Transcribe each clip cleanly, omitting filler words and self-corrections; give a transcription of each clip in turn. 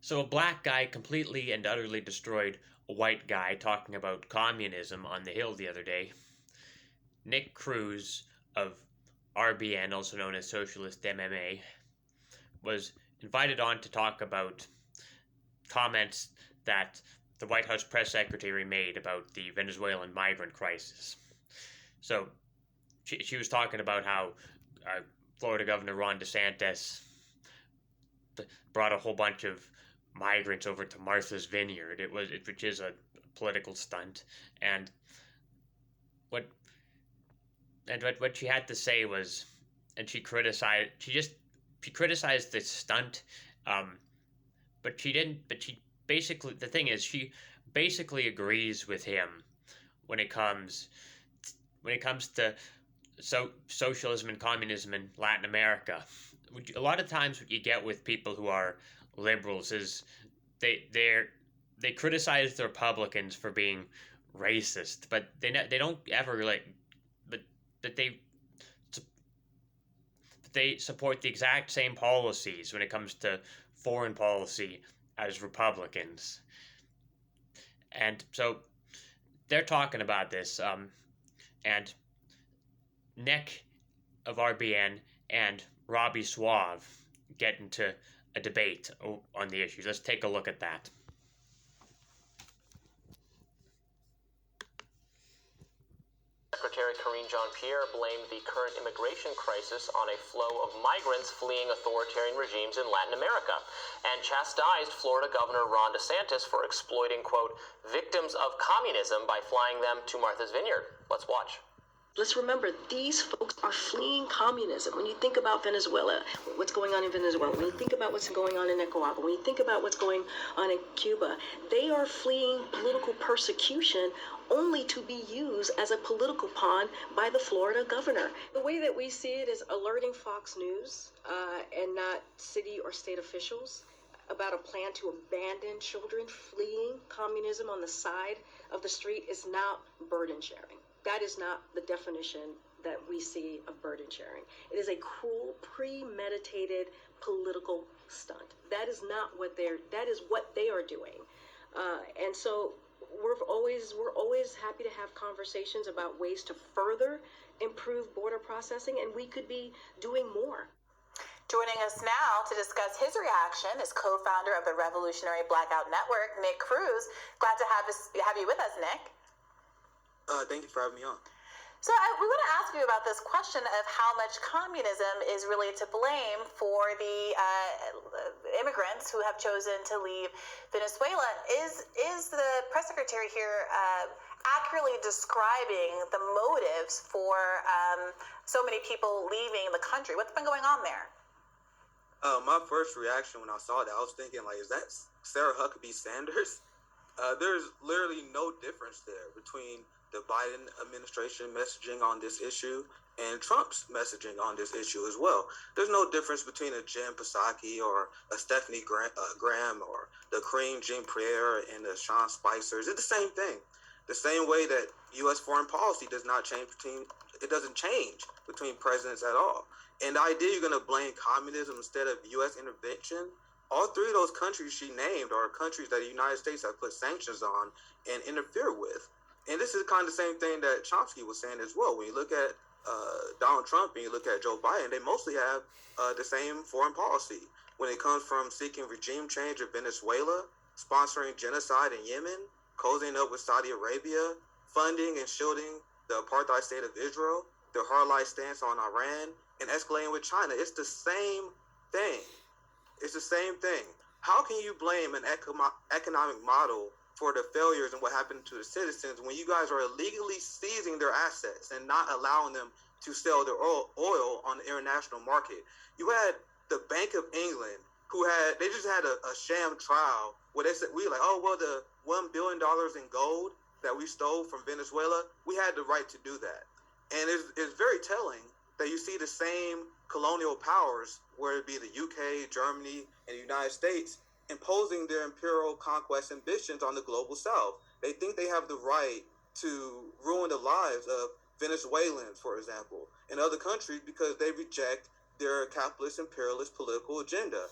So a black guy completely and utterly destroyed a white guy talking about communism on the Hill the other day. Nick Cruz of RBN, also known as Socialist MMA, was invited on to talk about comments that the White House press secretary made about the Venezuelan migrant crisis. So she was talking about how Florida Governor Ron DeSantis brought a whole bunch of migrants over to Martha's Vineyard. Which is a political stunt, and what what she had to say was, and she criticized the stunt, um, but she didn't. But she basically, the thing is, she basically agrees with him when it comes to socialism and communism in Latin America. A lot of times, what you get with people who are liberals is they criticize the Republicans for being racist, but they don't ever but they support the exact same policies when it comes to foreign policy as Republicans, and so they're talking about this, and Nick of RBN and Robby Soave get into a debate on the issues. Let's take a look at that. Secretary Karine Jean-Pierre blamed the current immigration crisis on a flow of migrants fleeing authoritarian regimes in Latin America, and chastised Florida Governor Ron DeSantis for exploiting, quote, victims of communism by flying them to Martha's Vineyard. Let's watch. Let's remember, these folks are fleeing communism. When you think about Venezuela, what's going on in Venezuela, when you think about what's going on in Nicaragua, when you think about what's going on in Cuba, they are fleeing political persecution only to be used as a political pawn by the Florida governor. The way that we see it is alerting Fox News and not city or state officials about a plan to abandon children fleeing communism on the side of the street is not burden sharing. That is not the definition that we see of burden sharing. It is a cruel, premeditated political stunt. That is what they are doing. And so we're always happy to have conversations about ways to further improve border processing, and we could be doing more. Joining us now to discuss his reaction is co-founder of the Revolutionary Blackout Network, Nick Cruz. Glad to have you with us, Nick. Thank you for having me on. So we want to ask you about this question of how much communism is really to blame for the immigrants who have chosen to leave Venezuela. Is the press secretary here accurately describing the motives for so many people leaving the country? What's been going on there? My first reaction when I saw that, I was thinking, like, is that Sarah Huckabee Sanders? There's literally no difference there between the Biden administration messaging on this issue and Trump's messaging on this issue as well. There's no difference between a Jen Psaki or a Stephanie Graham or the Kareem Jean-Pierre and the Sean Spicers. It's the same thing. The same way that U.S. foreign policy doesn't change between presidents at all. And the idea you're going to blame communism instead of U.S. intervention, all three of those countries she named are countries that the United States has put sanctions on and interfere with. And this is kind of the same thing that Chomsky was saying as well. When you look at Donald Trump and you look at Joe Biden, they mostly have the same foreign policy. When it comes from seeking regime change in Venezuela, sponsoring genocide in Yemen, cozying up with Saudi Arabia, funding and shielding the apartheid state of Israel, their hardline stance on Iran, and escalating with China, it's the same thing. It's the same thing. How can you blame an economic model for the failures and what happened to the citizens when you guys are illegally seizing their assets and not allowing them to sell their oil on the international market? You had the Bank of England they just had a sham trial where they said, we were like, oh, well, the $1 billion in gold that we stole from Venezuela, we had the right to do that. And it's very telling that you see the same colonial powers, whether it be the UK, Germany, and the United States, imposing their imperial conquest ambitions on the global south. They think they have the right to ruin the lives of Venezuelans, for example, and other countries because they reject their capitalist imperialist political agenda.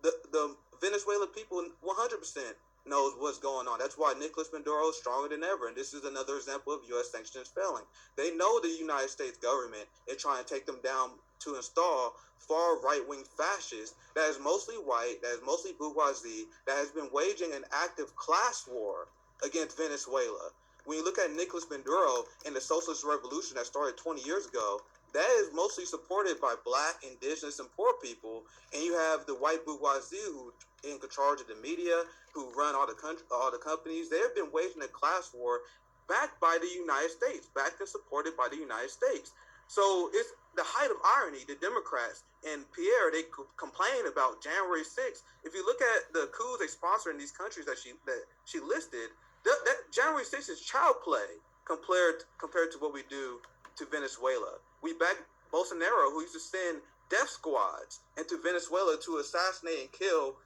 The Venezuela Venezuela people 100% knows what's going on. That's why Nicolas Maduro is stronger than ever, and this is another example of U.S. sanctions failing. They know the United States government is trying to take them down to install far right-wing fascists that is mostly white, that is mostly bourgeoisie, that has been waging an active class war against Venezuela. When you look at Nicolas Maduro and the socialist revolution that started 20 years ago, that is mostly supported by black, indigenous, and poor people. And you have the white bourgeoisie who in charge of the media, who run all the companies. They have been waging a class war backed by the United States, backed and supported by the United States. So it's the height of irony. The Democrats and Pierre, they complain about January 6th. If you look at the coups they sponsor in these countries that she listed, that January 6th is child play compared to what we do to Venezuela. We back Bolsonaro, who used to send death squads into Venezuela to assassinate and kill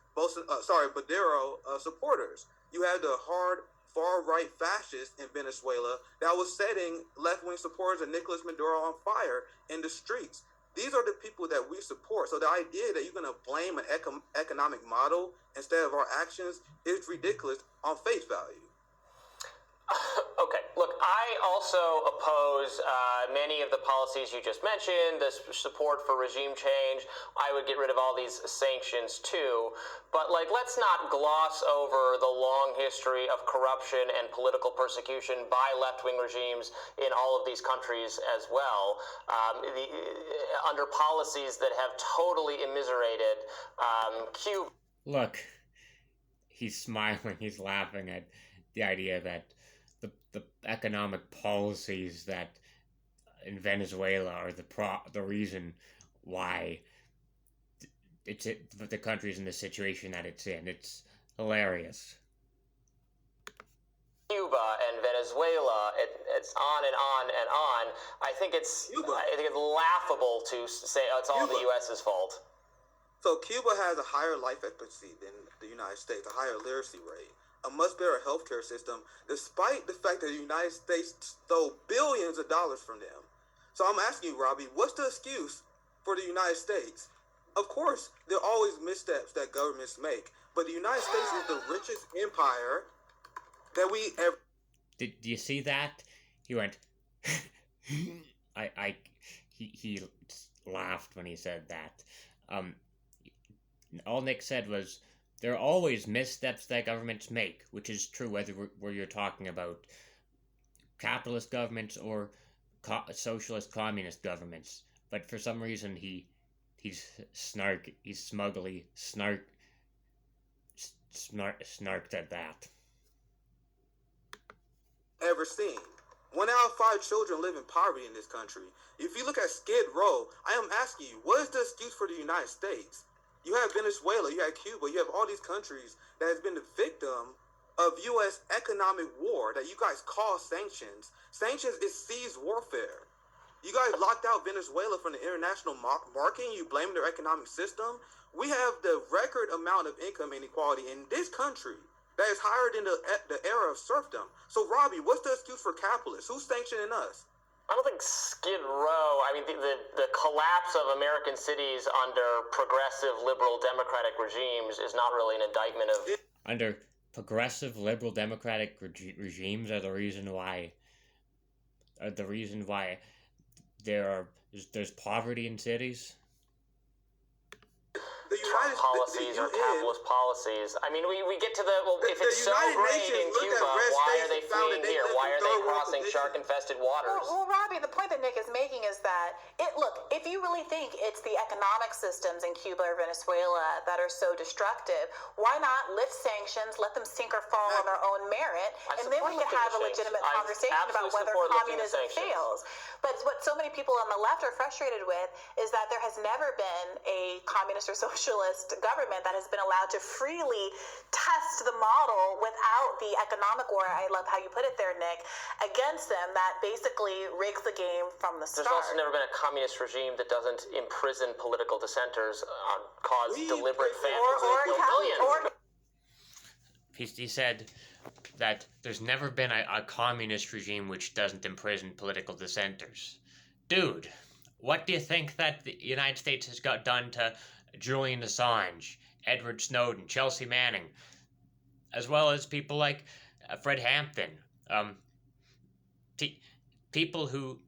Maduro supporters. You had the hard far-right fascists in Venezuela that was setting left-wing supporters of Nicolas Maduro on fire in the streets. These are the people that we support. So the idea that you're going to blame an economic model instead of our actions is ridiculous on face value. Okay, look, I also oppose many of the policies you just mentioned, the support for regime change. I would get rid of all these sanctions too. But, let's not gloss over the long history of corruption and political persecution by left-wing regimes in all of these countries as well, under policies that have totally immiserated Cuba. Look, he's smiling, he's laughing at the idea that the economic policies that in Venezuela are the reason why the country's in the situation that it's in. It's hilarious. Cuba and Venezuela, it's on and on and on. I think it's laughable to say it's all the U.S.'s fault. So Cuba has a higher life expectancy than the United States, a higher literacy rate, a much better healthcare system, despite the fact that the United States stole billions of dollars from them. So I'm asking you, Robby, what's the excuse for the United States? Of course, there are always missteps that governments make, but the United States is the richest empire that we ever... Do you see that? He went... He laughed when he said that. All Nick said was, there are always missteps that governments make, which is true whether you're talking about capitalist governments or socialist communist governments. But for some reason he's smugly snarked at that. Ever seen. 1 out of 5 children live in poverty in this country. If you look at Skid Row, I am asking you, what is the excuse for the United States? You have Venezuela, you have Cuba, you have all these countries that has been the victim of U.S. economic war that you guys call sanctions. Sanctions is seized warfare. You guys locked out Venezuela from the international market, you blame their economic system. We have the record amount of income inequality in this country that is higher than the era of serfdom. So, Robby, what's the excuse for capitalists? Who's sanctioning us? I don't think Skid Row, the collapse of American cities under progressive, liberal, democratic regimes is not really an indictment of... Under progressive, liberal, democratic regimes are the reason why there's poverty in cities. Trump policies or capitalist policies. We get to if it's so great in Cuba, why are they fleeing here? Why are they crossing shark-infested waters? Well, Robby, the point that Nick is making is that, if you really think it's the economic systems in Cuba or Venezuela that are so destructive, why not lift sanctions, let them sink or fall on their own merit, and then we can have a legitimate conversation about whether communism fails. But what so many people on the left are frustrated with is that there has never been a communist or socialist government that has been allowed to freely test the model without the economic war, I love how you put it there, Nick, against them that basically rigs the game from the start. There's also never been a communist regime that doesn't imprison political dissenters, cause deliberate famines. He said that there's never been a communist regime which doesn't imprison political dissenters. Dude, what do you think that the United States has got done to Julian Assange Edward Snowden, Chelsea Manning, as well as people like Fred Hampton, people who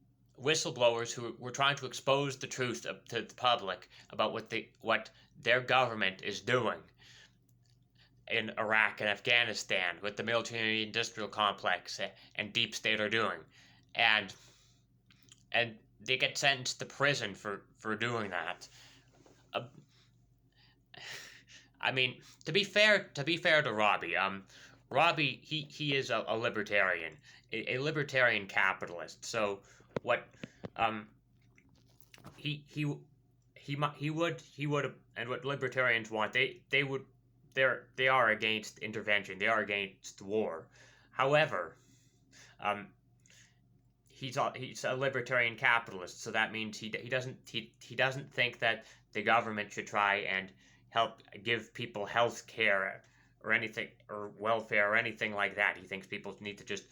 whistleblowers who were trying to expose the truth to the public about what their government is doing in Iraq and Afghanistan, what the military industrial complex and deep state are doing, and they get sentenced to prison for doing that. I mean, to be fair to Robby, Robby he is a libertarian, a libertarian capitalist. So what he would, and what libertarians want, they are against intervention, they are against war. However, he's a libertarian capitalist, so that means he doesn't think that the government should try and help give people health care or anything, or welfare or anything like that. He thinks people need to just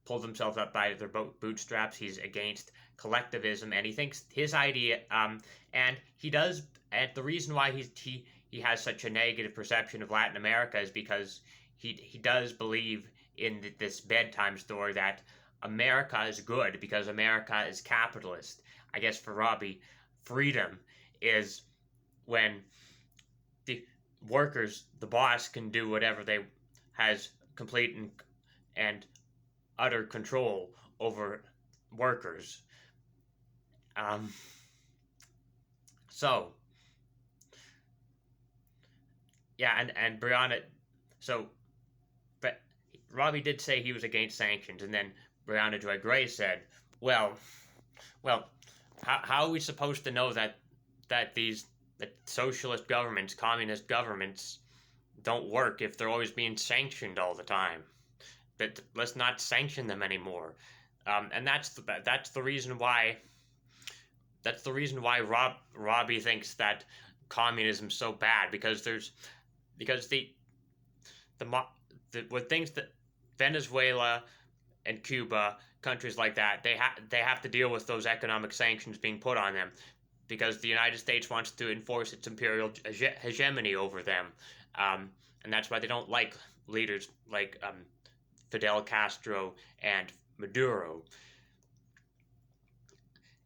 pull themselves up by their bootstraps. He's against collectivism, and he thinks his idea, and he does, and the reason why he has such a negative perception of Latin America is because he does believe in this bedtime story that America is good because America is capitalist. I guess for Robby, freedom is when the workers, the boss, can do whatever they has complete and utter control over workers. So yeah, and Brianna, so but Robby did say he was against sanctions, and then Brianna Joy Gray said, well, how are we supposed to know that socialist governments, communist governments, don't work if they're always being sanctioned all the time? But let's not sanction them anymore. And that's the reason why. That's the reason why Robby thinks that communism's so bad, because with things that Venezuela and Cuba, countries like that, they have to deal with those economic sanctions being put on them, because the United States wants to enforce its imperial hegemony over them, and that's why they don't like leaders like Fidel Castro and Maduro.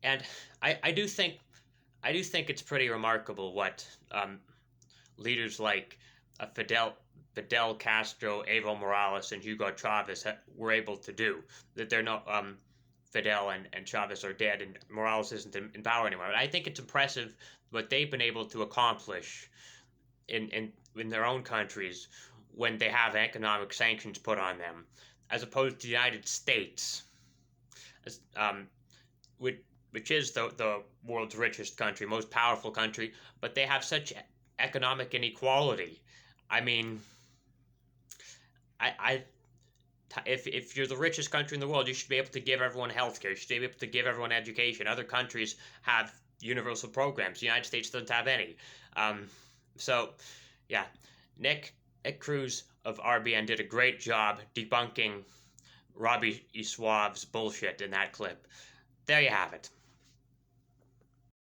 And I do think it's pretty remarkable what leaders like Fidel Castro, Evo Morales, and Hugo Chavez were able to do. That they're not Fidel and Chavez are dead, and Morales isn't in power anymore. But I think it's impressive what they've been able to accomplish in their own countries when they have economic sanctions put on them, as opposed to the United States, which is the world's richest country, most powerful country, but they have such economic inequality. I mean, if you're the richest country in the world, you should be able to give everyone health care. You should be able to give everyone education. Other countries have universal programs. The United States doesn't have any. So, yeah, Nick Cruz of RBN did a great job debunking Robby Soave's bullshit in that clip. There you have it.